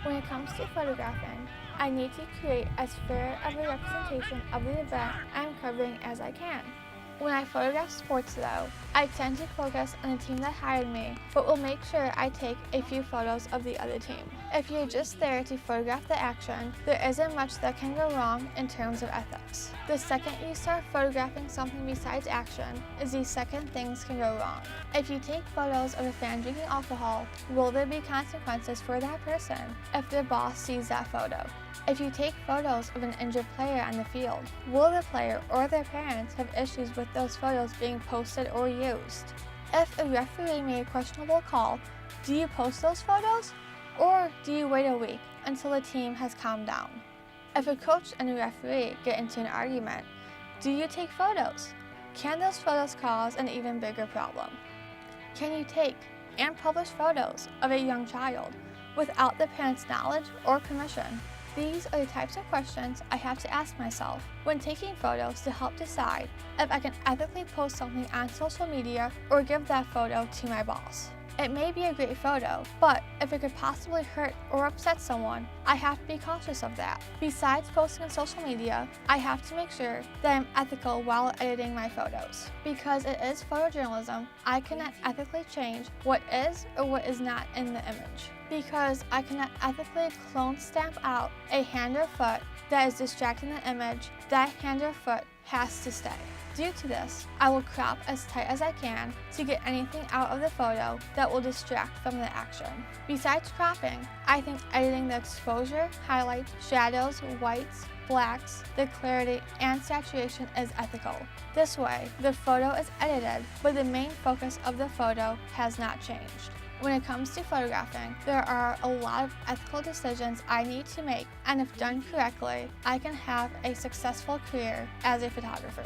When it comes to photographing, I need to create as fair of a representation of the event I'm covering as I can. When I photograph sports though, I tend to focus on the team that hired me, but will make sure I take a few photos of the other team. If you're just there to photograph the action, there isn't much that can go wrong in terms of ethics. The second you start photographing something besides action is the second things can go wrong. If you take photos of a fan drinking alcohol, will there be consequences for that person if their boss sees that photo? If you take photos of an injured player on the field, will the player or their parents have issues with those photos being posted or used? If a referee made a questionable call, do you post those photos? Or do you wait a week until the team has calmed down? If a coach and a referee get into an argument, do you take photos? Can those photos cause an even bigger problem? Can you take and publish photos of a young child without the parent's knowledge or permission? These are the types of questions I have to ask myself when taking photos to help decide if I can ethically post something on social media or give that photo to my boss. It may be a great photo, but if it could possibly hurt or upset someone, I have to be cautious of that. Besides posting on social media, I have to make sure that I'm ethical while editing my photos. Because it is photojournalism, I cannot ethically change what is or what is not in the image. Because I cannot ethically clone stamp out a hand or foot that is distracting the image, that hand or foot has to stay. Due to this, I will crop as tight as I can to get anything out of the photo that will distract from the action. Besides cropping, I think editing the exposure, highlights, shadows, whites, blacks, the clarity, and saturation is ethical. This way, the photo is edited, but the main focus of the photo has not changed. When it comes to photographing, there are a lot of ethical decisions I need to make, and if done correctly, I can have a successful career as a photographer.